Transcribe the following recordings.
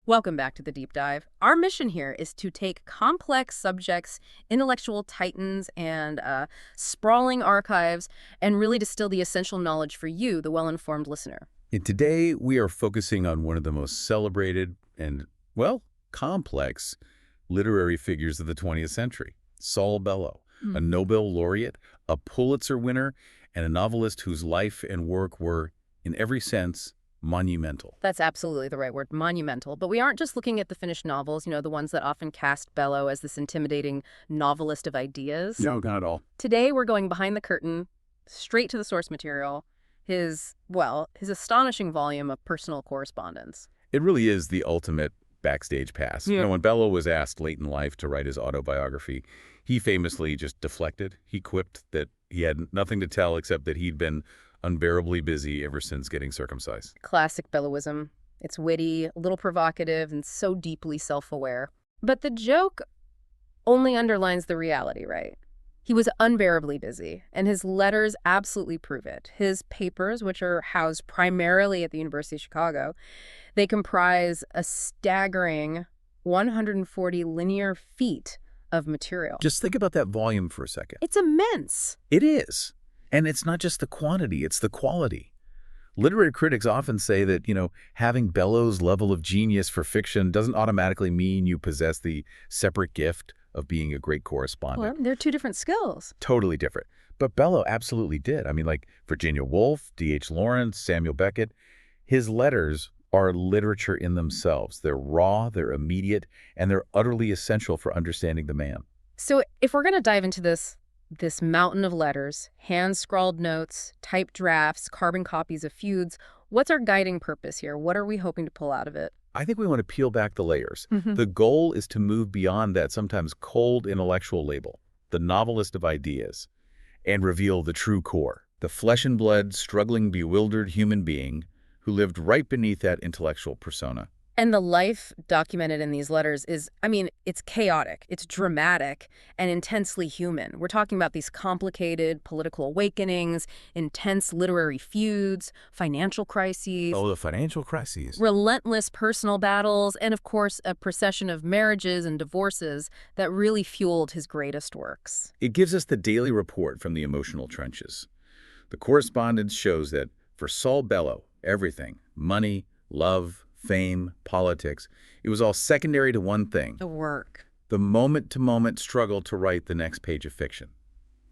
Welcome back to the Deep Dive. Our mission here is to take complex subjects, intellectual titans, and sprawling archives, and really distill the essential knowledge for you, the well-informed listener. And today, we are focusing on one of the most celebrated and, well, complex literary figures of the 20th century, Saul Bellow, a Nobel laureate, a Pulitzer winner, and a novelist whose life and work were, in every sense, monumental. That's absolutely the right word, monumental. But we aren't just looking at the finished novels, the ones that often cast Bellow as this intimidating novelist of ideas. No, not at all. Today, we're going behind the curtain, straight to the source material, his astonishing volume of personal correspondence. It really is the ultimate backstage pass. Yeah. When Bellow was asked late in life to write his autobiography, he famously just deflected. He quipped that he had nothing to tell except that he'd been unbearably busy ever since getting circumcised. Classic Bellowism. It's witty, a little provocative, and so deeply self-aware. But the joke only underlines the reality, right? He was unbearably busy, and his letters absolutely prove it. His papers, which are housed primarily at the University of Chicago, they comprise a staggering 140 linear feet of material. Just think about that volume for a second. It's immense. It is. And it's not just the quantity, it's the quality. Literary critics often say that, having Bellow's level of genius for fiction doesn't automatically mean you possess the separate gift of being a great correspondent. Well, they're two different skills. Totally different. But Bellow absolutely did. Like Virginia Woolf, D.H. Lawrence, Samuel Beckett, his letters are literature in themselves. They're raw, they're immediate, and they're utterly essential for understanding the man. So if we're going to dive into this mountain of letters, hand-scrawled notes, typed drafts, carbon copies of feuds, what's our guiding purpose here? What are we hoping to pull out of it? I think we want to peel back the layers. The goal is to move beyond that sometimes cold intellectual label, the novelist of ideas, and reveal the true core, the flesh and blood, struggling, bewildered human being who lived right beneath that intellectual persona. And the life documented in these letters is, it's chaotic, it's dramatic, and intensely human. We're talking about these complicated political awakenings, intense literary feuds, financial crises. Oh, the financial crises. Relentless personal battles, and of course, a procession of marriages and divorces that really fueled his greatest works. It gives us the daily report from the emotional trenches. The correspondence shows that for Saul Bellow, everything, money, love, fame, politics, it was all secondary to one thing. The work. The moment-to-moment struggle to write the next page of fiction.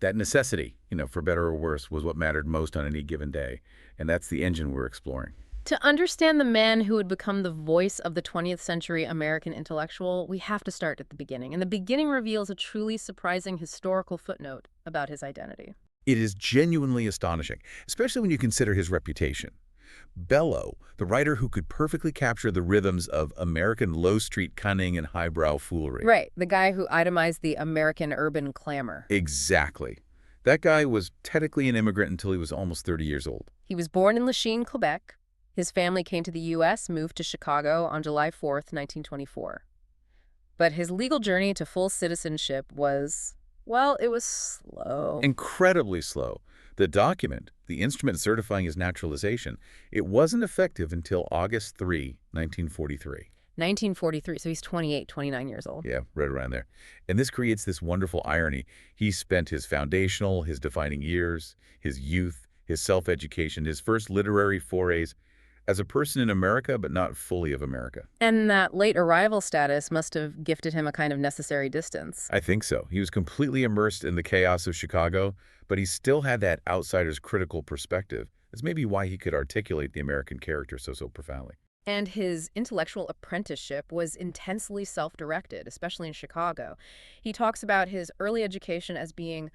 That necessity, for better or worse, was what mattered most on any given day. And that's the engine we're exploring. To understand the man who would become the voice of the 20th century American intellectual, we have to start at the beginning. And the beginning reveals a truly surprising historical footnote about his identity. It is genuinely astonishing, especially when you consider his reputation. Bellow, the writer who could perfectly capture the rhythms of American low-street cunning and highbrow foolery. Right, the guy who itemized the American urban clamor. Exactly. That guy was technically an immigrant until he was almost 30 years old. He was born in Lachine, Quebec. His family came to the U.S., moved to Chicago on July 4th, 1924. But his legal journey to full citizenship was, it was slow. Incredibly slow. The document, the instrument certifying his naturalization, it wasn't effective until August 3, 1943. 1943, so he's 28, 29 years old. Yeah, right around there. And this creates this wonderful irony. He spent his foundational, his defining years, his youth, his self-education, his first literary forays as a person in America, but not fully of America. And that late arrival status must have gifted him a kind of necessary distance. I think so. He was completely immersed in the chaos of Chicago, but he still had that outsider's critical perspective. That's maybe why he could articulate the American character so profoundly. And his intellectual apprenticeship was intensely self-directed, especially in Chicago. He talks about his early education as being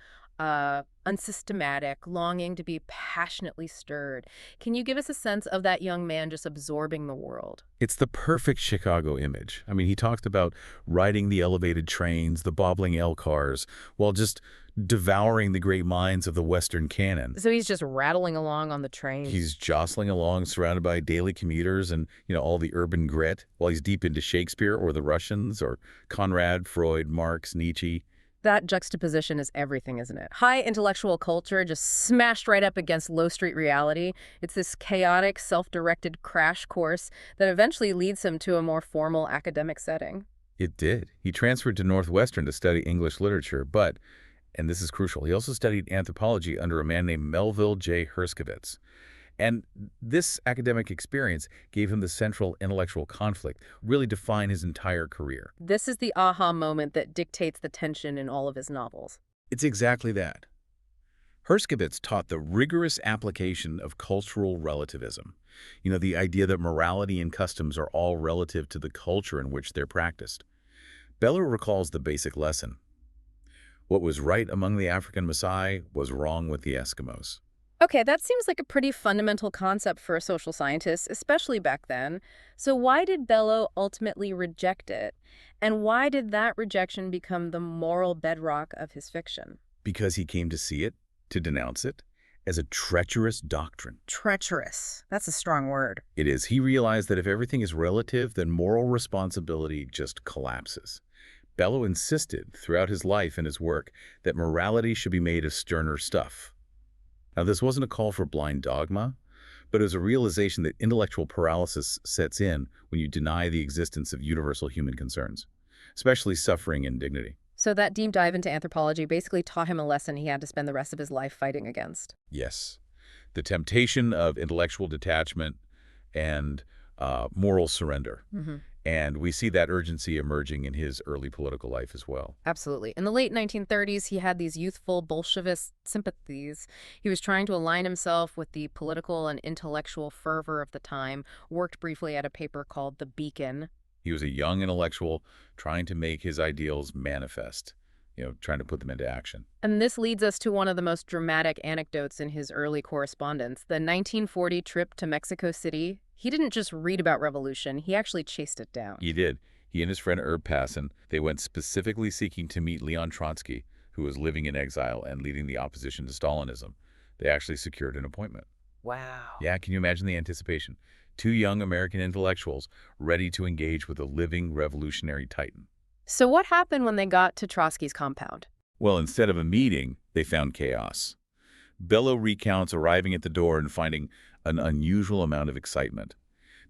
unsystematic, longing to be passionately stirred. Can you give us a sense of that young man just absorbing the world? It's the perfect Chicago image. He talked about riding the elevated trains, the bobbling L cars, while just devouring the great minds of the Western canon. So he's just rattling along on the train. He's jostling along, surrounded by daily commuters and, all the urban grit, while he's deep into Shakespeare or the Russians or Conrad, Freud, Marx, Nietzsche. That juxtaposition is everything, isn't it? High intellectual culture just smashed right up against low street reality. It's this chaotic, self-directed crash course that eventually leads him to a more formal academic setting. It did. He transferred to Northwestern to study English literature, but, and this is crucial, he also studied anthropology under a man named Melville J. Herskovitz. And this academic experience gave him the central intellectual conflict, really defined his entire career. This is the aha moment that dictates the tension in all of his novels. It's exactly that. Herskovitz taught the rigorous application of cultural relativism. The idea that morality and customs are all relative to the culture in which they're practiced. Bellow recalls the basic lesson. What was right among the African Maasai was wrong with the Eskimos. Okay, that seems like a pretty fundamental concept for a social scientist, especially back then. So why did Bellow ultimately reject it? And why did that rejection become the moral bedrock of his fiction? Because he came to see it, to denounce it, as a treacherous doctrine. Treacherous. That's a strong word. It is. He realized that if everything is relative, then moral responsibility just collapses. Bellow insisted throughout his life and his work that morality should be made of sterner stuff. Now, this wasn't a call for blind dogma, but it was a realization that intellectual paralysis sets in when you deny the existence of universal human concerns, especially suffering and dignity. So that deep dive into anthropology basically taught him a lesson he had to spend the rest of his life fighting against. Yes. The temptation of intellectual detachment and moral surrender. And we see that urgency emerging in his early political life as well. Absolutely. In the late 1930s, he had these youthful Bolshevist sympathies. He was trying to align himself with the political and intellectual fervor of the time, worked briefly at a paper called The Beacon. He was a young intellectual trying to make his ideals manifest, trying to put them into action. And this leads us to one of the most dramatic anecdotes in his early correspondence, the 1940 trip to Mexico City. He didn't just read about revolution, he actually chased it down. He did. He and his friend Herb Passon, they went specifically seeking to meet Leon Trotsky, who was living in exile and leading the opposition to Stalinism. They actually secured an appointment. Wow. Yeah, can you imagine the anticipation? Two young American intellectuals ready to engage with a living revolutionary titan. So what happened when they got to Trotsky's compound? Well, instead of a meeting, they found chaos. Bellow recounts arriving at the door and finding an unusual amount of excitement.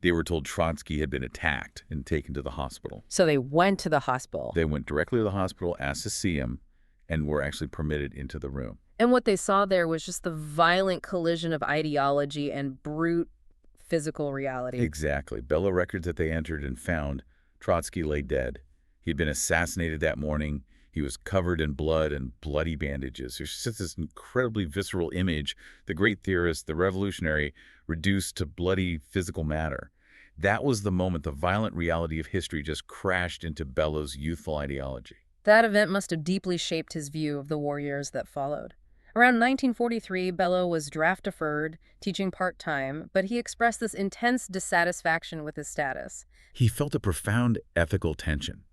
They were told Trotsky had been attacked and taken to the hospital. So they went to the hospital. They went directly to the hospital, asked to see him, and were actually permitted into the room. And what they saw there was just the violent collision of ideology and brute physical reality. Exactly. Bellow records that they entered and found Trotsky lay dead. He'd been assassinated that morning. He was covered in blood and bloody bandages. There's just this incredibly visceral image, the great theorist, the revolutionary, reduced to bloody physical matter. That was the moment the violent reality of history just crashed into Bellow's youthful ideology. That event must have deeply shaped his view of the war years that followed. Around 1943, Bellow was draft deferred, teaching part-time, but he expressed this intense dissatisfaction with his status. He felt a profound ethical tension.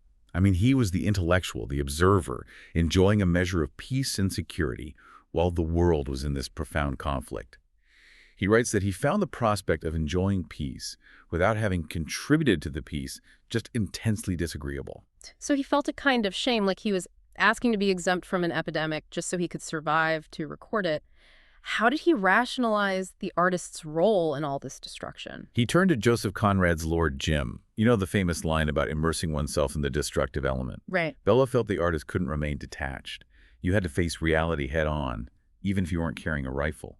He was the intellectual, the observer, enjoying a measure of peace and security while the world was in this profound conflict. He writes that he found the prospect of enjoying peace without having contributed to the peace just intensely disagreeable. So he felt a kind of shame, like he was asking to be exempt from an epidemic just so he could survive to record it. How did he rationalize the artist's role in all this destruction? He turned to Joseph Conrad's Lord Jim. The famous line about immersing oneself in the destructive element. Right. Bellow felt the artist couldn't remain detached. You had to face reality head-on, even if you weren't carrying a rifle.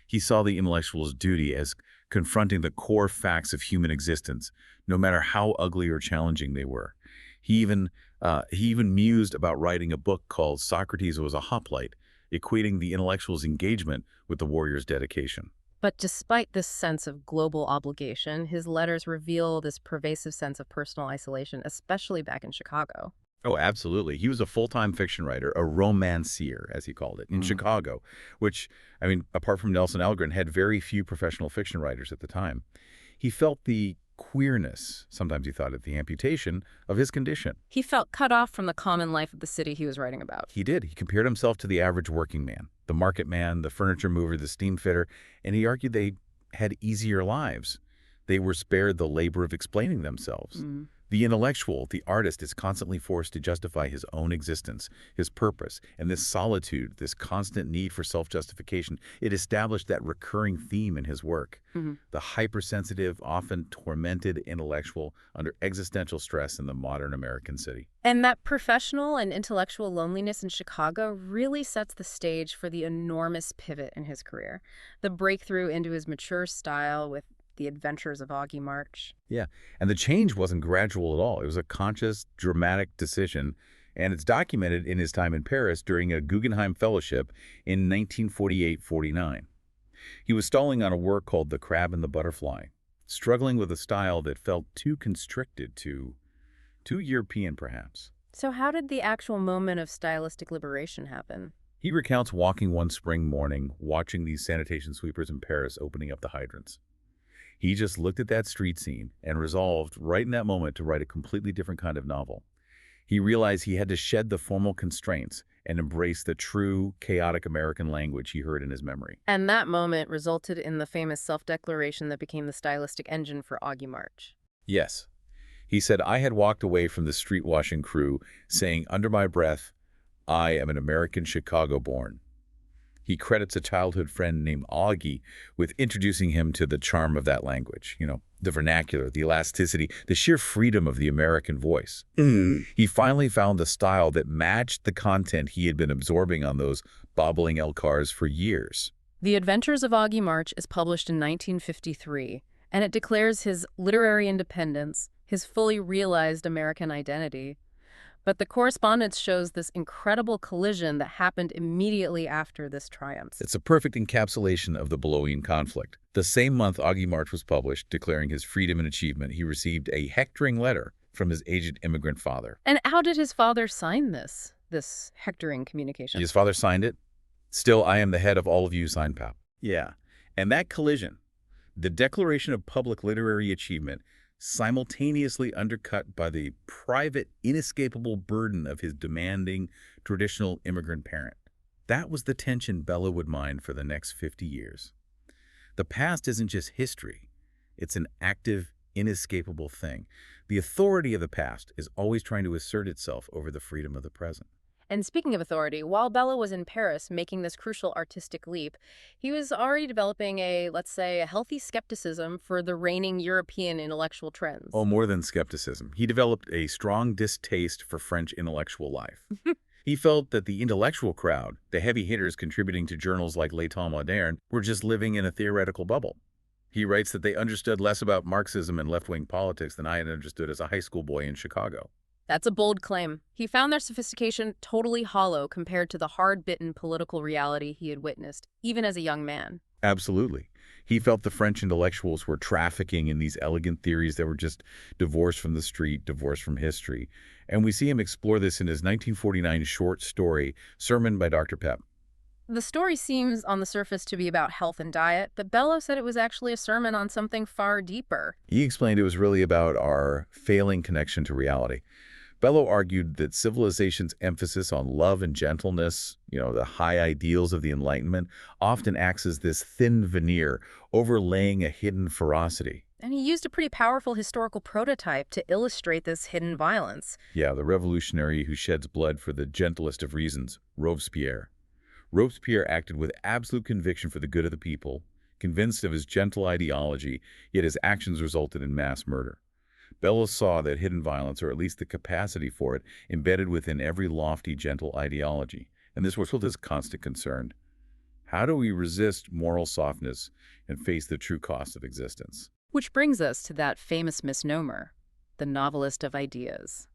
He saw the intellectual's duty as confronting the core facts of human existence, no matter how ugly or challenging they were. He even mused about writing a book called Socrates Was a Hoplite, equating the intellectual's engagement with the warrior's dedication. But despite this sense of global obligation, his letters reveal this pervasive sense of personal isolation, especially back in Chicago. Oh, absolutely. He was a full-time fiction writer, a romancier, as he called it, in Chicago, which, apart from Nelson Algren, had very few professional fiction writers at the time. He felt the queerness, sometimes he thought it the amputation, of his condition. He felt cut off from the common life of the city he was writing about. He did. He compared himself to the average working man, the market man, the furniture mover, the steam fitter, and he argued they had easier lives. They were spared the labor of explaining themselves. The intellectual, the artist, is constantly forced to justify his own existence, his purpose, and this solitude, this constant need for self-justification, it established that recurring theme in his work. The hypersensitive, often tormented intellectual under existential stress in the modern American city. And that professional and intellectual loneliness in Chicago really sets the stage for the enormous pivot in his career. The breakthrough into his mature style with The Adventures of Augie March. Yeah, and the change wasn't gradual at all. It was a conscious, dramatic decision, and it's documented in his time in Paris during a Guggenheim Fellowship in 1948-49. He was stalling on a work called The Crab and the Butterfly, struggling with a style that felt too constricted, too European, perhaps. So how did the actual moment of stylistic liberation happen? He recounts walking one spring morning, watching these sanitation sweepers in Paris opening up the hydrants. He just looked at that street scene and resolved right in that moment to write a completely different kind of novel. He realized he had to shed the formal constraints and embrace the true, chaotic American language he heard in his memory. And that moment resulted in the famous self-declaration that became the stylistic engine for Augie March. Yes. He said, "I had walked away from the street washing crew, saying under my breath, I am an American Chicago-born." He credits a childhood friend named Augie with introducing him to the charm of that language, the vernacular, the elasticity, the sheer freedom of the American voice. He finally found the style that matched the content he had been absorbing on those bobbling L cars for years. The Adventures of Augie March is published in 1953, and it declares his literary independence, his fully realized American identity. But the correspondence shows this incredible collision that happened immediately after this triumph. It's a perfect encapsulation of the Bellowian conflict. The same month Augie March was published, declaring his freedom and achievement, he received a hectoring letter from his aged immigrant father. And how did his father sign this hectoring communication? His father signed it. "Still, I am the head of all of you," signed Pap. Yeah. And that collision, the declaration of public literary achievement, simultaneously undercut by the private, inescapable burden of his demanding, traditional immigrant parent. That was the tension Bellow would mind for the next 50 years. The past isn't just history. It's an active, inescapable thing. The authority of the past is always trying to assert itself over the freedom of the present. And speaking of authority, while Bellow was in Paris making this crucial artistic leap, he was already developing let's say, a healthy skepticism for the reigning European intellectual trends. Oh, more than skepticism. He developed a strong distaste for French intellectual life. He felt that the intellectual crowd, the heavy hitters contributing to journals like L'État Moderne, were just living in a theoretical bubble. He writes that they understood less about Marxism and left-wing politics than I had understood as a high school boy in Chicago. That's a bold claim. He found their sophistication totally hollow compared to the hard-bitten political reality he had witnessed, even as a young man. Absolutely. He felt the French intellectuals were trafficking in these elegant theories that were just divorced from the street, divorced from history. And we see him explore this in his 1949 short story, Sermon by Dr. Pep. The story seems on the surface to be about health and diet, but Bellow said it was actually a sermon on something far deeper. He explained it was really about our failing connection to reality. Bellow argued that civilization's emphasis on love and gentleness, the high ideals of the Enlightenment, often acts as this thin veneer overlaying a hidden ferocity. And he used a pretty powerful historical prototype to illustrate this hidden violence. Yeah, the revolutionary who sheds blood for the gentlest of reasons, Robespierre. Robespierre acted with absolute conviction for the good of the people, convinced of his gentle ideology, yet his actions resulted in mass murder. Bellow saw that hidden violence, or at least the capacity for it, embedded within every lofty, gentle ideology. And this was his constant concern. How do we resist moral softness and face the true cost of existence? Which brings us to that famous misnomer, the novelist of ideas.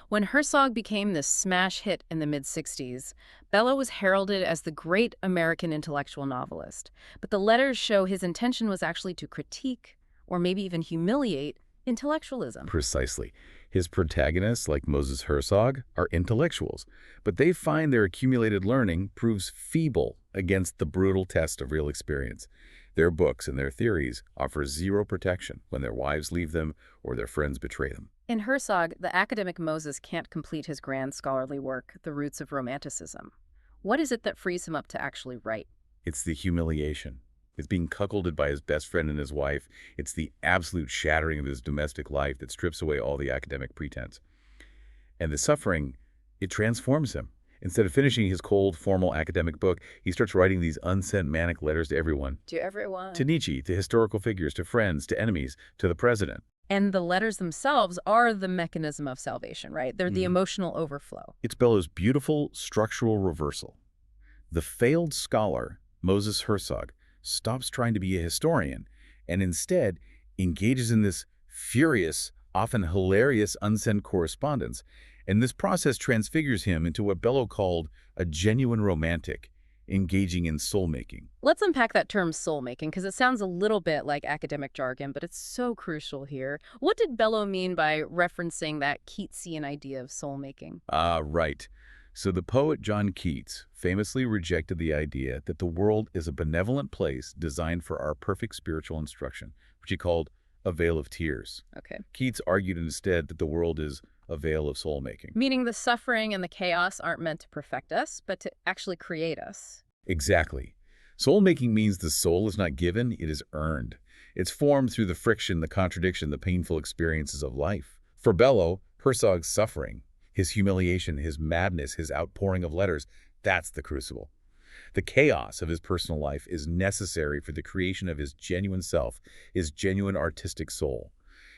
When Herzog became this smash hit in the mid-60s, Bellow was heralded as the great American intellectual novelist. But the letters show his intention was actually to critique, or maybe even humiliate, intellectualism. Precisely. His protagonists, like Moses Herzog, are intellectuals, but they find their accumulated learning proves feeble against the brutal test of real experience. Their books and their theories offer zero protection when their wives leave them or their friends betray them. In Herzog, the academic Moses can't complete his grand scholarly work, The Roots of Romanticism. What is it that frees him up to actually write? It's the humiliation. It's being cuckolded by his best friend and his wife. It's the absolute shattering of his domestic life that strips away all the academic pretense. And the suffering, it transforms him. Instead of finishing his cold, formal academic book, he starts writing these unsent manic letters to everyone. To everyone. To Nietzsche, to historical figures, to friends, to enemies, to the president. And the letters themselves are the mechanism of salvation, right? They're the emotional overflow. It's Bellow's beautiful structural reversal. The failed scholar, Moses Herzog, stops trying to be a historian and instead engages in this furious, often hilarious unsent correspondence. And this process transfigures him into what Bellow called a genuine romantic, engaging in soul-making. Let's unpack that term soul-making, because it sounds a little bit like academic jargon, but it's so crucial here. What did Bellow mean by referencing that Keatsian idea of soul-making? Right. So the poet John Keats famously rejected the idea that the world is a benevolent place designed for our perfect spiritual instruction, which he called a vale of tears. Okay. Keats argued instead that the world is a vale of soul-making. Meaning the suffering and the chaos aren't meant to perfect us, but to actually create us. Exactly. Soul-making means the soul is not given, it is earned. It's formed through the friction, the contradiction, the painful experiences of life. For Bellow, Herzog's suffering, his humiliation, his madness, his outpouring of letters, that's the crucible. The chaos of his personal life is necessary for the creation of his genuine self, his genuine artistic soul.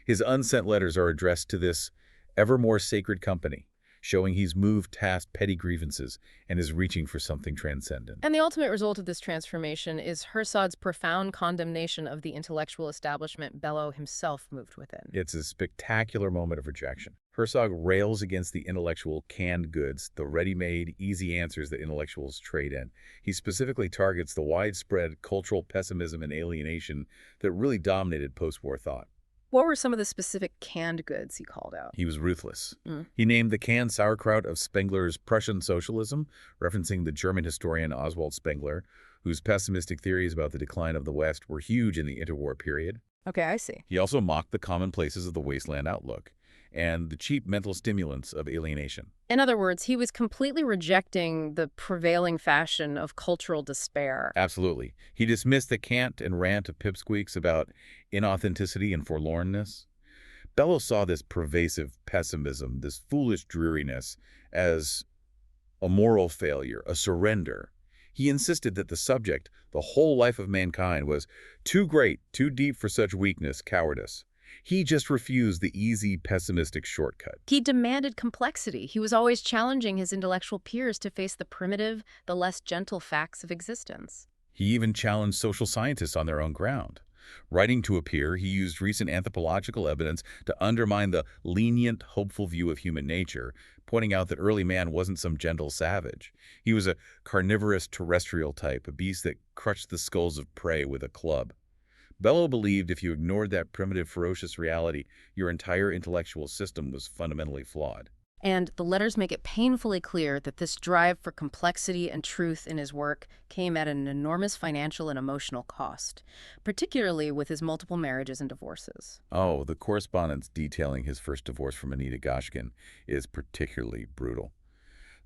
His unsent letters are addressed to this ever more sacred company, showing he's moved past petty grievances and is reaching for something transcendent. And the ultimate result of this transformation is Herzog's profound condemnation of the intellectual establishment Bellow himself moved within. It's a spectacular moment of rejection. Herzog rails against the intellectual canned goods, the ready-made, easy answers that intellectuals trade in. He specifically targets the widespread cultural pessimism and alienation that really dominated post-war thought. What were some of the specific canned goods he called out? He was ruthless. He named the canned sauerkraut of Spengler's Prussian socialism, referencing the German historian Oswald Spengler, whose pessimistic theories about the decline of the West were huge in the interwar period. Okay, I see. He also mocked the commonplaces of the wasteland outlook and the cheap mental stimulants of alienation. In other words, he was completely rejecting the prevailing fashion of cultural despair. Absolutely. He dismissed the cant and rant of pipsqueaks about inauthenticity and forlornness. Bellow saw this pervasive pessimism, this foolish dreariness, as a moral failure, a surrender. He insisted that the subject, the whole life of mankind, was too great, too deep for such weakness, cowardice. He just refused the easy, pessimistic shortcut. He demanded complexity. He was always challenging his intellectual peers to face the primitive, the less gentle facts of existence. He even challenged social scientists on their own ground. Writing to a peer, he used recent anthropological evidence to undermine the lenient, hopeful view of human nature, pointing out that early man wasn't some gentle savage. He was a carnivorous terrestrial type, a beast that crushed the skulls of prey with a club. Bellow believed if you ignored that primitive, ferocious reality, your entire intellectual system was fundamentally flawed. And the letters make it painfully clear that this drive for complexity and truth in his work came at an enormous financial and emotional cost, particularly with his multiple marriages and divorces. Oh, the correspondence detailing his first divorce from Anita Goshkin is particularly brutal.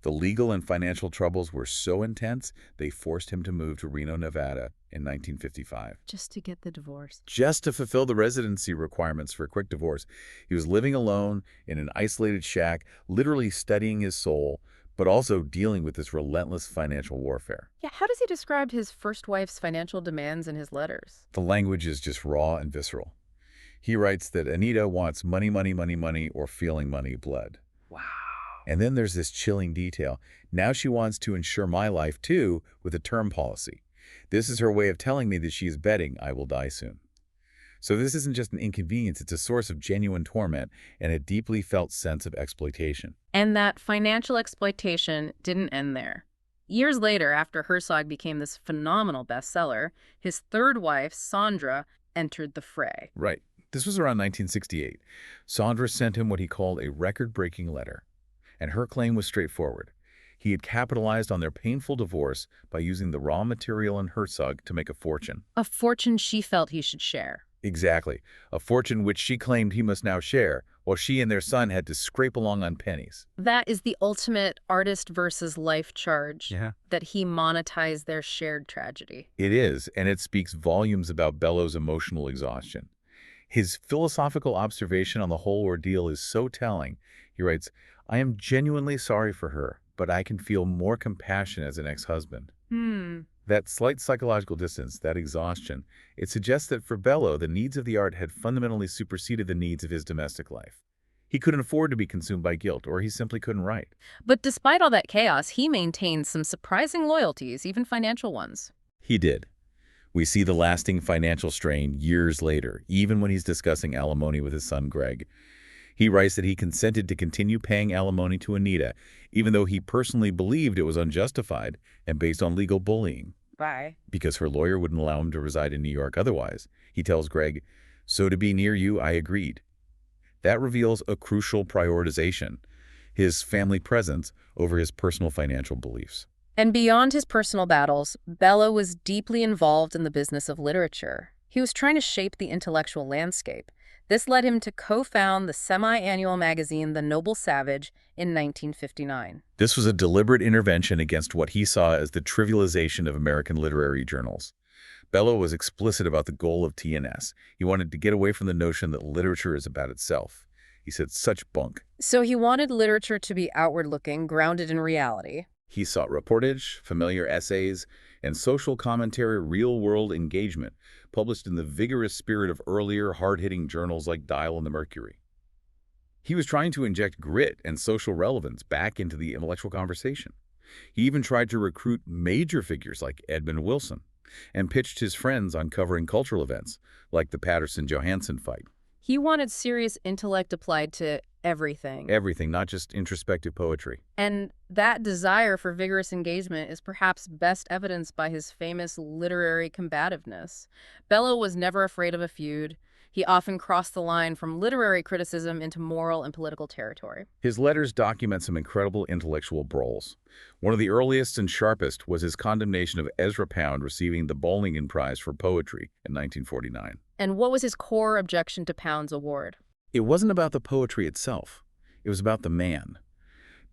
The legal and financial troubles were so intense, they forced him to move to Reno, Nevada in 1955. Just to get the divorce. Just to fulfill the residency requirements for a quick divorce. He was living alone in an isolated shack, literally studying his soul, but also dealing with this relentless financial warfare. Yeah, how does he describe his first wife's financial demands in his letters? The language is just raw and visceral. He writes that Anita wants money, money, money, money, or feeling money, blood. Wow. And then there's this chilling detail. Now she wants to insure my life, too, with a term policy. This is her way of telling me that she is betting I will die soon. So this isn't just an inconvenience, it's a source of genuine torment and a deeply felt sense of exploitation. And that financial exploitation didn't end there. Years later, after Herzog became this phenomenal bestseller, his third wife, Sandra, entered the fray. Right. This was around 1968. Sandra sent him what he called a record-breaking letter. And her claim was straightforward. He had capitalized on their painful divorce by using the raw material in Herzog to make a fortune. A fortune she felt he should share. Exactly. A fortune which she claimed he must now share, while she and their son had to scrape along on pennies. That is the ultimate artist versus life charge, Yeah. that he monetized their shared tragedy. It is, and it speaks volumes about Bellow's emotional exhaustion. His philosophical observation on the whole ordeal is so telling. He writes, "I am genuinely sorry for her, but I can feel more compassion as an ex-husband." Hmm. That slight psychological distance, that exhaustion, it suggests that for Bellow, the needs of the art had fundamentally superseded the needs of his domestic life. He couldn't afford to be consumed by guilt, or he simply couldn't write. But despite all that chaos, he maintained some surprising loyalties, even financial ones. He did. We see the lasting financial strain years later, even when he's discussing alimony with his son Greg. He writes that he consented to continue paying alimony to Anita, even though he personally believed it was unjustified and based on legal bullying, Bye. because her lawyer wouldn't allow him to reside in New York otherwise. He tells Greg, "So to be near you, I agreed." That reveals a crucial prioritization, his family presence over his personal financial beliefs. And beyond his personal battles, Bellow was deeply involved in the business of literature. He was trying to shape the intellectual landscape. This led him to co-found the semi-annual magazine The Noble Savage in 1959. This was a deliberate intervention against what he saw as the trivialization of American literary journals. Bellow was explicit about the goal of TNS. He wanted to get away from the notion that literature is about itself. He said, "Such bunk." So he wanted literature to be outward-looking, grounded in reality. He sought reportage, familiar essays, and social commentary real-world engagement, published in the vigorous spirit of earlier, hard-hitting journals like Dial and the Mercury. He was trying to inject grit and social relevance back into the intellectual conversation. He even tried to recruit major figures like Edmund Wilson, and pitched his friends on covering cultural events, like the Patterson-Johansson fight. He wanted serious intellect applied to everything. Everything, not just introspective poetry. And that desire for vigorous engagement is perhaps best evidenced by his famous literary combativeness. Bellow was never afraid of a feud. He often crossed the line from literary criticism into moral and political territory. His letters document some incredible intellectual brawls. One of the earliest and sharpest was his condemnation of Ezra Pound receiving the Bowlingen Prize for Poetry in 1949. And what was his core objection to Pound's award? It wasn't about the poetry itself. It was about the man.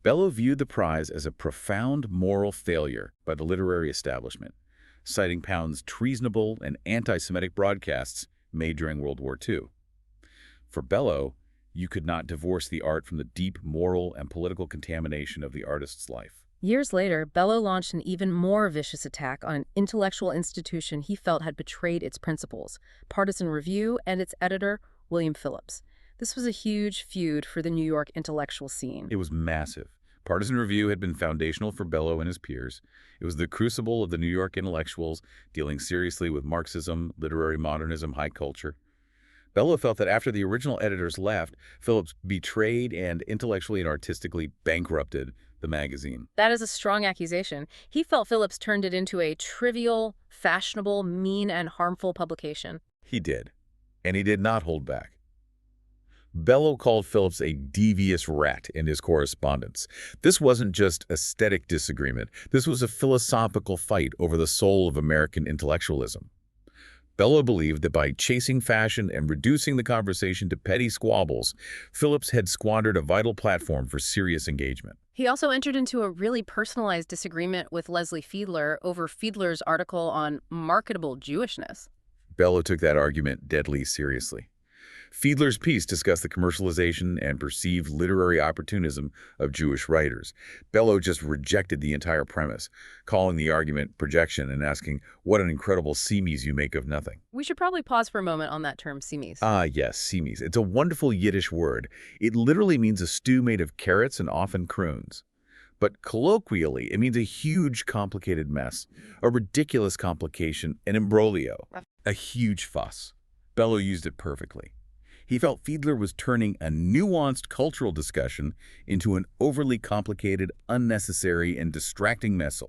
Bellow viewed the prize as a profound moral failure by the literary establishment, citing Pound's treasonable and anti-Semitic broadcasts made during World War II. For Bellow, you could not divorce the art from the deep moral and political contamination of the artist's life. Years later, Bellow launched an even more vicious attack on an intellectual institution he felt had betrayed its principles, Partisan Review and its editor, William Phillips. This was a huge feud for the New York intellectual scene. It was massive. Partisan Review had been foundational for Bellow and his peers. It was the crucible of the New York intellectuals, dealing seriously with Marxism, literary modernism, high culture. Bellow felt that after the original editors left, Phillips betrayed and intellectually and artistically bankrupted the magazine. That is a strong accusation. He felt Phillips turned it into a trivial, fashionable, mean, and harmful publication. He did, and he did not hold back. Bellow called Phillips a devious rat in his correspondence. This wasn't just aesthetic disagreement. This was a philosophical fight over the soul of American intellectualism. Bellow believed that by chasing fashion and reducing the conversation to petty squabbles, Phillips had squandered a vital platform for serious engagement. He also entered into a really personalized disagreement with Leslie Fiedler over Fiedler's article on marketable Jewishness. Bellow took that argument deadly seriously. Fiedler's piece discussed the commercialization and perceived literary opportunism of Jewish writers. Bellow just rejected the entire premise, calling the argument projection and asking, "What an incredible seemies you make of nothing." We should probably pause for a moment on that term, seemies. Ah, yes, seemies. It's a wonderful Yiddish word. It literally means a stew made of carrots and often prunes. But colloquially, it means a huge, complicated mess, a ridiculous complication, an imbroglio, a huge fuss. Bellow used it perfectly. He felt Fiedler was turning a nuanced cultural discussion into an overly complicated, unnecessary, and distracting mess,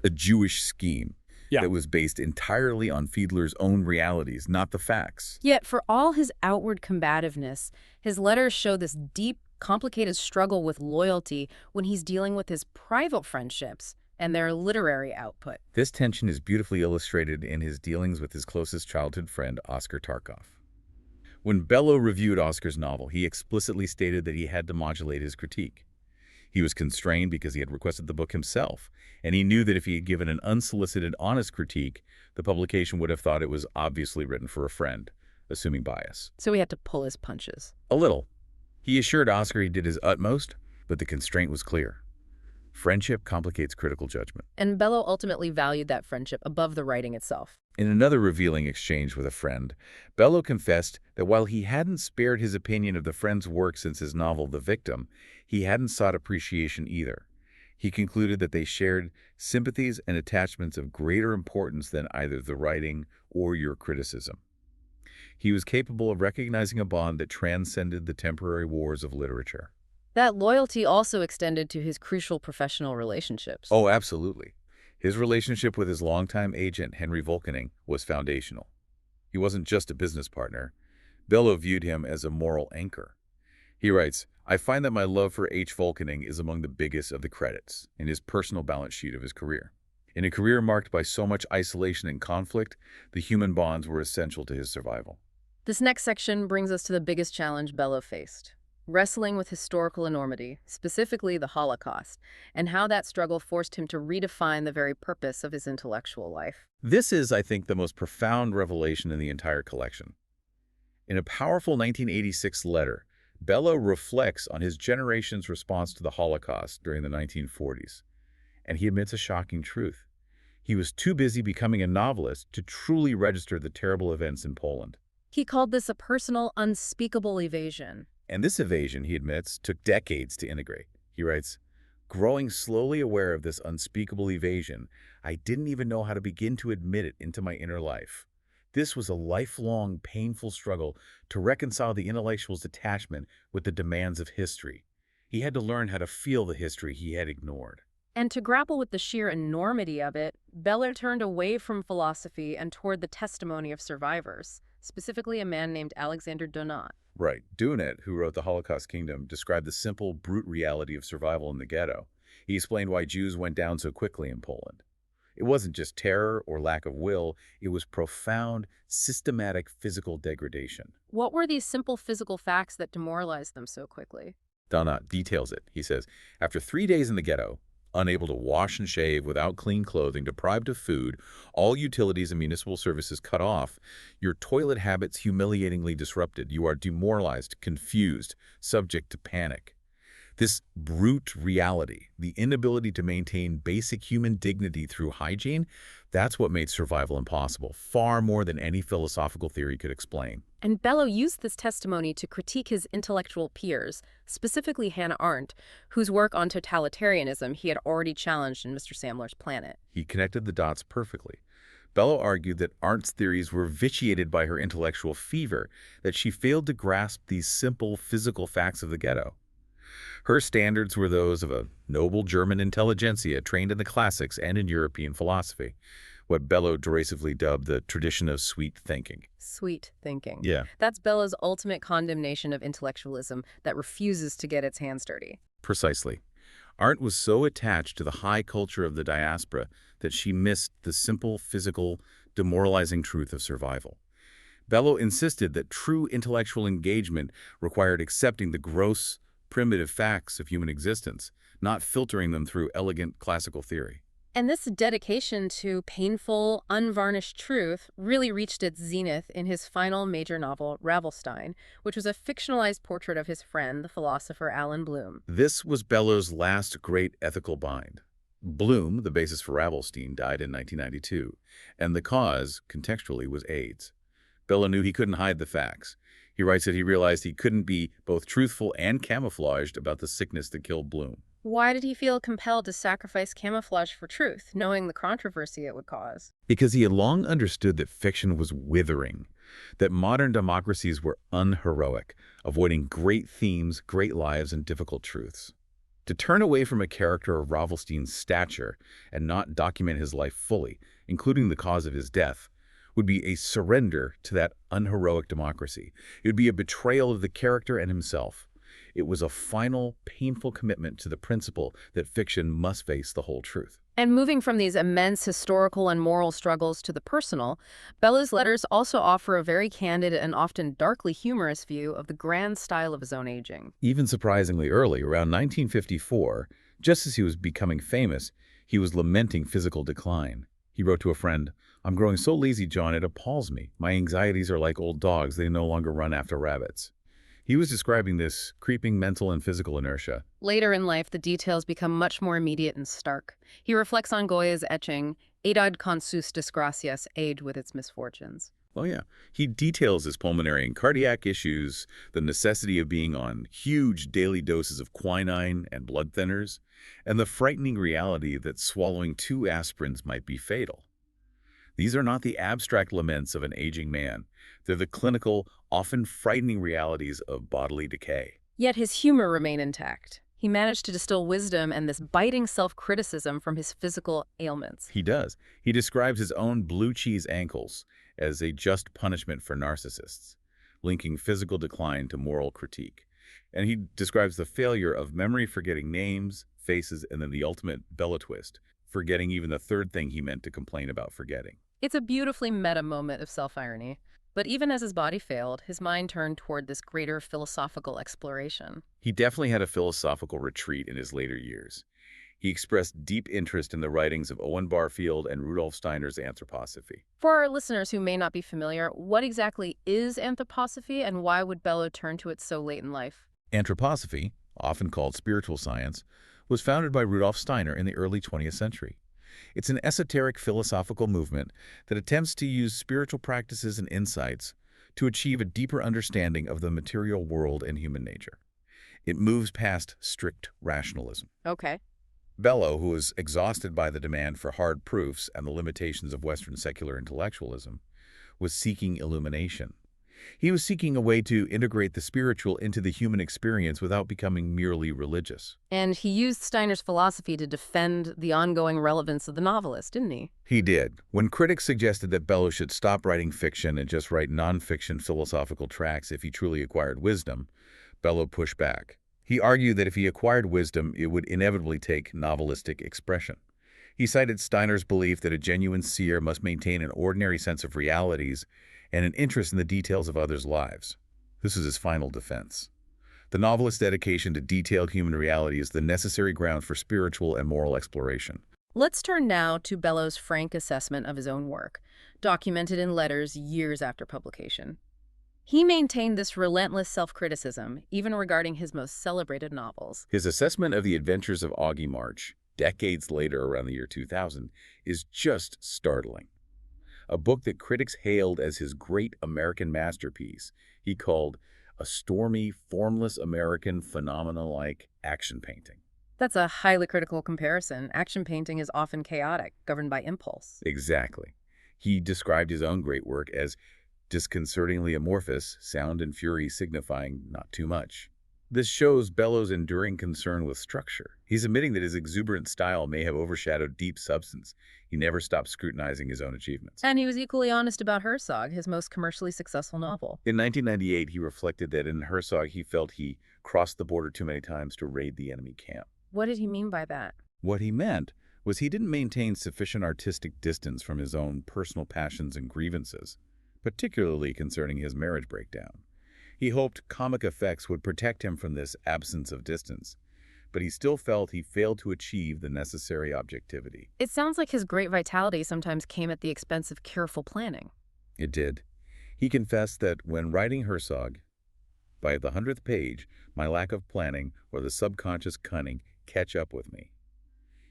a Jewish scheme that was based entirely on Fiedler's own realities, not the facts. Yet, for all his outward combativeness, his letters show this deep, complicated struggle with loyalty when he's dealing with his private friendships and their literary output. This tension is beautifully illustrated in his dealings with his closest childhood friend, Oscar Tarkov. When Bellow reviewed Oscar's novel, he explicitly stated that he had to modulate his critique. He was constrained because he had requested the book himself, and he knew that if he had given an unsolicited, honest critique, the publication would have thought it was obviously written for a friend, assuming bias. So he had to pull his punches. A little. He assured Oscar he did his utmost, but the constraint was clear. Friendship complicates critical judgment. And Bellow ultimately valued that friendship above the writing itself. In another revealing exchange with a friend, Bellow confessed that while he hadn't spared his opinion of the friend's work since his novel The Victim, he hadn't sought appreciation either. He concluded that they shared sympathies and attachments of greater importance than either the writing or your criticism. He was capable of recognizing a bond that transcended the temporary wars of literature. That loyalty also extended to his crucial professional relationships. Oh, absolutely. His relationship with his longtime agent, Henry Volkening, was foundational. He wasn't just a business partner. Bellow viewed him as a moral anchor. He writes, "I find that my love for H. Volkening is among the biggest of the credits in his personal balance sheet of his career. In a career marked by so much isolation and conflict, the human bonds were essential to his survival." This next section brings us to the biggest challenge Bellow faced: wrestling with historical enormity, specifically the Holocaust, and how that struggle forced him to redefine the very purpose of his intellectual life. This is, I think, the most profound revelation in the entire collection. In a powerful 1986 letter, Bellow reflects on his generation's response to the Holocaust during the 1940s, and he admits a shocking truth. He was too busy becoming a novelist to truly register the terrible events in Poland. He called this a personal, unspeakable evasion. And this evasion, he admits, took decades to integrate. He writes, "Growing slowly aware of this unspeakable evasion, I didn't even know how to begin to admit it into my inner life. This was a lifelong, painful struggle to reconcile the intellectual's detachment with the demands of history. He had to learn how to feel the history he had ignored." And to grapple with the sheer enormity of it, Bellow turned away from philosophy and toward the testimony of survivors, specifically a man named Alexander Donat. Right. Dunet, who wrote The Holocaust Kingdom, described the simple, brute reality of survival in the ghetto. He explained why Jews went down so quickly in Poland. It wasn't just terror or lack of will, it was profound, systematic physical degradation. What were these simple physical facts that demoralized them so quickly? Donat details it. He says, "After 3 days in the ghetto, unable to wash and shave, without clean clothing, deprived of food, all utilities and municipal services cut off, your toilet habits humiliatingly disrupted, you are demoralized, confused, subject to panic. This brute reality, the inability to maintain basic human dignity through hygiene, that's what made survival impossible, far more than any philosophical theory could explain." And Bellow used this testimony to critique his intellectual peers, specifically Hannah Arendt, whose work on totalitarianism he had already challenged in Mr. Samler's Planet. He connected the dots perfectly. Bellow argued that Arndt's theories were vitiated by her intellectual fever, that she failed to grasp these simple physical facts of the ghetto. Her standards were those of a noble German intelligentsia trained in the classics and in European philosophy, what Bellow derisively dubbed the tradition of sweet thinking. Sweet thinking. Yeah. That's Bellow's ultimate condemnation of intellectualism that refuses to get its hands dirty. Precisely. Arndt was so attached to the high culture of the diaspora that she missed the simple, physical, demoralizing truth of survival. Bellow insisted that true intellectual engagement required accepting the gross, primitive facts of human existence, not filtering them through elegant classical theory. And this dedication to painful, unvarnished truth really reached its zenith in his final major novel, Ravelstein, which was a fictionalized portrait of his friend, the philosopher Alan Bloom. This was Bellow's last great ethical bind. Bloom, the basis for Ravelstein, died in 1992, and the cause, contextually, was AIDS. Bellow knew he couldn't hide the facts. He writes that he realized he couldn't be both truthful and camouflaged about the sickness that killed Bloom. Why did he feel compelled to sacrifice camouflage for truth, knowing the controversy it would cause? Because he had long understood that fiction was withering, that modern democracies were unheroic, avoiding great themes, great lives, and difficult truths. To turn away from a character of Ravelstein's stature and not document his life fully, including the cause of his death, would be a surrender to that unheroic democracy. It would be a betrayal of the character and himself. It was a final, painful commitment to the principle that fiction must face the whole truth. And moving from these immense historical and moral struggles to the personal, Bellow's letters also offer a very candid and often darkly humorous view of the grand style of his own aging. Even surprisingly early, around 1954, just as he was becoming famous, he was lamenting physical decline. He wrote to a friend, "I'm growing so lazy, John, it appalls me. My anxieties are like old dogs. They no longer run after rabbits." He was describing this creeping mental and physical inertia. Later in life, the details become much more immediate and stark. He reflects on Goya's etching, Edad con sus desgracias, age with its misfortunes. Oh, yeah. He details his pulmonary and cardiac issues, the necessity of being on huge daily doses of quinine and blood thinners, and the frightening reality that swallowing 2 aspirins might be fatal. These are not the abstract laments of an aging man. They're the clinical, often frightening realities of bodily decay. Yet his humor remained intact. He managed to distill wisdom and this biting self-criticism from his physical ailments. He does. He describes his own blue cheese ankles as a just punishment for narcissists, linking physical decline to moral critique. And he describes the failure of memory forgetting names, faces, and then the ultimate Bellow twist, forgetting even the third thing he meant to complain about forgetting. It's a beautifully meta moment of self-irony. But even as his body failed, his mind turned toward this greater philosophical exploration. He definitely had a philosophical retreat in his later years. He expressed deep interest in the writings of Owen Barfield and Rudolf Steiner's anthroposophy. For our listeners who may not be familiar, what exactly is anthroposophy and why would Bellow turn to it so late in life? Anthroposophy, often called spiritual science, was founded by Rudolf Steiner in the early 20th century. It's an esoteric philosophical movement that attempts to use spiritual practices and insights to achieve a deeper understanding of the material world and human nature. It moves past strict rationalism. Okay. Bellow, who was exhausted by the demand for hard proofs and the limitations of Western secular intellectualism, was seeking illumination. He was seeking a way to integrate the spiritual into the human experience without becoming merely religious. And he used Steiner's philosophy to defend the ongoing relevance of the novelist, didn't he? He did. When critics suggested that Bellow should stop writing fiction and just write nonfiction philosophical tracts if he truly acquired wisdom, Bellow pushed back. He argued that if he acquired wisdom, it would inevitably take novelistic expression. He cited Steiner's belief that a genuine seer must maintain an ordinary sense of realities and an interest in the details of others' lives. This is his final defense. The novelist's dedication to detailed human reality is the necessary ground for spiritual and moral exploration. Let's turn now to Bellow's frank assessment of his own work, documented in letters years after publication. He maintained this relentless self-criticism, even regarding his most celebrated novels. His assessment of the adventures of Augie March, decades later around the year 2000, is just startling. A book that critics hailed as his great American masterpiece, he called a stormy, formless American phenomena-like action painting. That's a highly critical comparison. Action painting is often chaotic, governed by impulse. Exactly. He described his own great work as disconcertingly amorphous, sound and fury signifying not too much. This shows Bellow's enduring concern with structure. He's admitting that his exuberant style may have overshadowed deep substance. He never stopped scrutinizing his own achievements. And he was equally honest about Herzog, his most commercially successful novel. In 1998, he reflected that in Herzog he felt he crossed the border too many times to raid the enemy camp. What did he mean by that? What he meant was he didn't maintain sufficient artistic distance from his own personal passions and grievances, particularly concerning his marriage breakdown. He hoped comic effects would protect him from this absence of distance, but he still felt he failed to achieve the necessary objectivity. It sounds like his great vitality sometimes came at the expense of careful planning. It did. He confessed that when writing Herzog, by the 100th page, my lack of planning or the subconscious cunning catch up with me.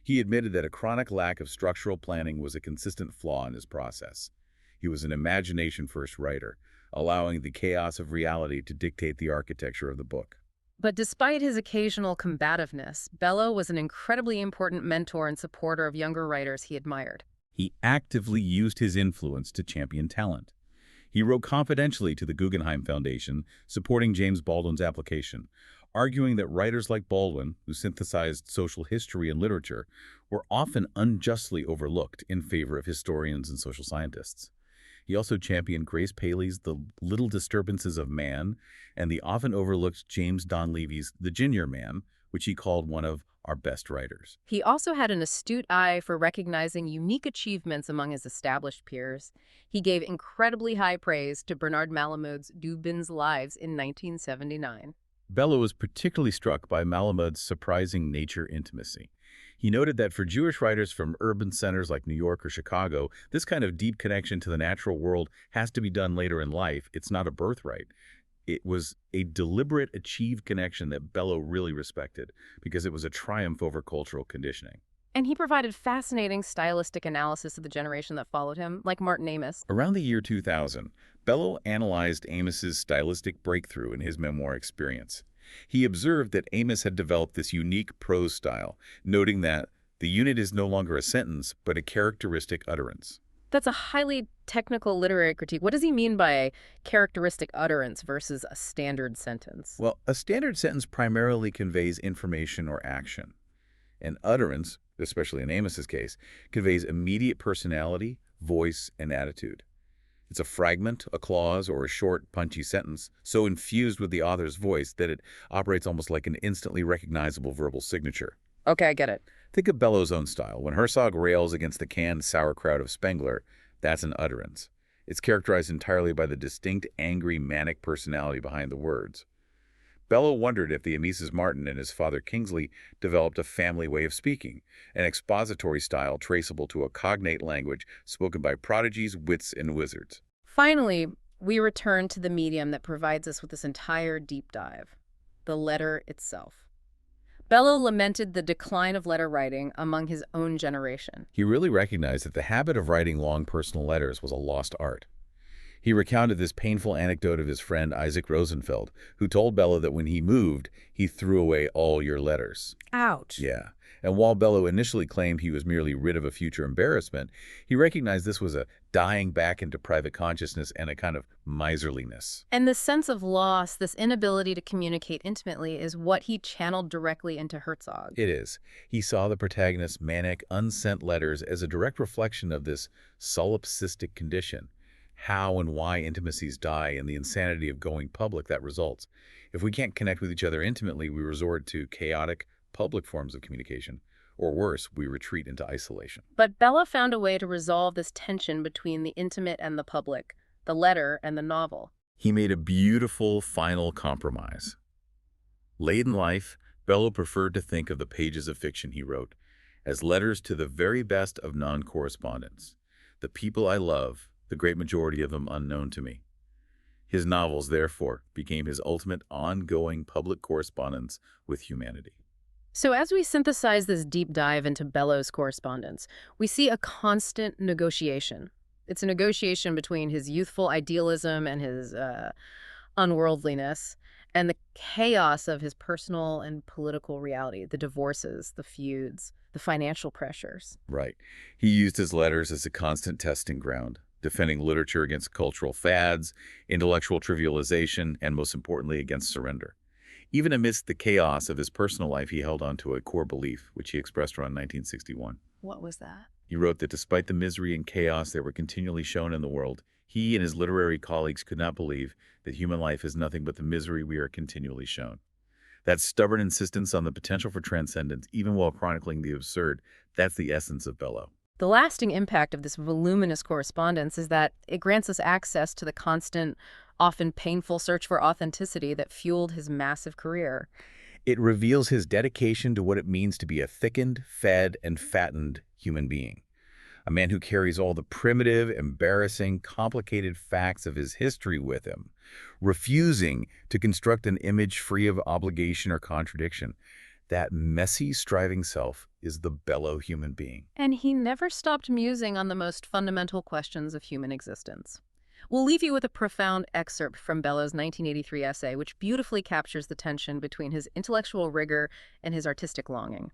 He admitted that a chronic lack of structural planning was a consistent flaw in his process. He was an imagination-first writer, allowing the chaos of reality to dictate the architecture of the book. But despite his occasional combativeness, Bellow was an incredibly important mentor and supporter of younger writers he admired. He actively used his influence to champion talent. He wrote confidentially to the Guggenheim Foundation, supporting James Baldwin's application, arguing that writers like Baldwin, who synthesized social history and literature, were often unjustly overlooked in favor of historians and social scientists. He also championed Grace Paley's The Little Disturbances of Man and the often overlooked James Donleavy's The Ginger Man, which he called one of our best writers. He also had an astute eye for recognizing unique achievements among his established peers. He gave incredibly high praise to Bernard Malamud's Dubin's Lives in 1979. Bellow was particularly struck by Malamud's surprising nature intimacy. He noted that for Jewish writers from urban centers like New York or Chicago, this kind of deep connection to the natural world has to be done later in life. It's not a birthright. It was a deliberate, achieved connection that Bellow really respected because it was a triumph over cultural conditioning. And he provided fascinating stylistic analysis of the generation that followed him, like Martin Amis. Around the year 2000, Bellow analyzed Amis's stylistic breakthrough in his memoir Experience. He observed that Amis had developed this unique prose style, noting that the unit is no longer a sentence, but a characteristic utterance. That's a highly technical literary critique. What does he mean by characteristic utterance versus a standard sentence? Well, a standard sentence primarily conveys information or action. An utterance, especially in Amis's case, conveys immediate personality, voice, and attitude. It's a fragment, a clause, or a short, punchy sentence, so infused with the author's voice that it operates almost like an instantly recognizable verbal signature. Okay, I get it. Think of Bellow's own style. When Herzog rails against the canned sauerkraut of Spengler, that's an utterance. It's characterized entirely by the distinct, angry, manic personality behind the words. Bellow wondered if the Amises Martin and his father Kingsley developed a family way of speaking, an expository style traceable to a cognate language spoken by prodigies, wits, and wizards. Finally, we return to the medium that provides us with this entire deep dive, the letter itself. Bellow lamented the decline of letter writing among his own generation. He really recognized that the habit of writing long personal letters was a lost art. He recounted this painful anecdote of his friend Isaac Rosenfeld, who told Bellow that when he moved, he threw away all your letters. Ouch. Yeah. And while Bellow initially claimed he was merely rid of a future embarrassment, he recognized this was a dying back into private consciousness and a kind of miserliness. And the sense of loss, this inability to communicate intimately, is what he channeled directly into Herzog. It is. He saw the protagonist's manic, unsent letters as a direct reflection of this solipsistic condition, how and why intimacies die, and the insanity of going public that results. If we can't connect with each other intimately, we resort to chaotic, public forms of communication, or worse, we retreat into isolation. But Bellow found a way to resolve this tension between the intimate and the public, the letter and the novel. He made a beautiful final compromise. Late in life, Bellow preferred to think of the pages of fiction he wrote as letters to the very best of non-correspondents, the people I love, the great majority of them unknown to me. His novels, therefore, became his ultimate ongoing public correspondence with humanity. So as we synthesize this deep dive into Bellow's correspondence, we see a constant negotiation. It's a negotiation between his youthful idealism and his unworldliness, and the chaos of his personal and political reality, the divorces, the feuds, the financial pressures. Right. He used his letters as a constant testing ground, defending literature against cultural fads, intellectual trivialization, and most importantly, against surrender. Even amidst the chaos of his personal life, he held on to a core belief, which he expressed around 1961. What was that? He wrote that despite the misery and chaos that were continually shown in the world, he and his literary colleagues could not believe that human life is nothing but the misery we are continually shown. That stubborn insistence on the potential for transcendence, even while chronicling the absurd, that's the essence of Bellow. The lasting impact of this voluminous correspondence is that it grants us access to the constant, often painful search for authenticity that fueled his massive career. It reveals his dedication to what it means to be a thickened, fed, and fattened human being. A man who carries all the primitive, embarrassing, complicated facts of his history with him, refusing to construct an image free of obligation or contradiction. That messy, striving self is the Bellow human being. And he never stopped musing on the most fundamental questions of human existence. We'll leave you with a profound excerpt from Bellow's 1983 essay, which beautifully captures the tension between his intellectual rigor and his artistic longing.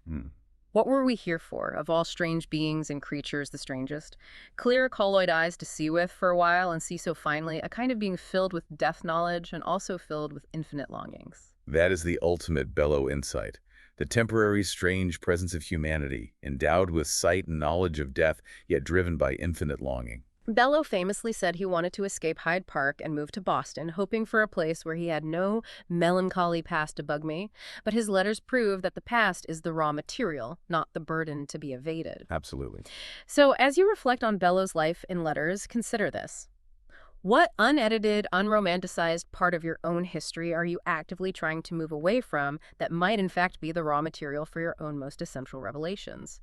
What were we here for, of all strange beings and creatures the strangest? Clear, colloid eyes to see with for a while and see so finely, a kind of being filled with death knowledge and also filled with infinite longings. That is the ultimate Bellow insight. The temporary, strange presence of humanity, endowed with sight and knowledge of death, yet driven by infinite longing. Bellow famously said he wanted to escape Hyde Park and move to Boston, hoping for a place where he had no melancholy past to bug me, but his letters prove that the past is the raw material, not the burden to be evaded. Absolutely. So, as you reflect on Bellow's life in letters, consider this. What unedited, unromanticized part of your own history are you actively trying to move away from that might in fact be the raw material for your own most essential revelations?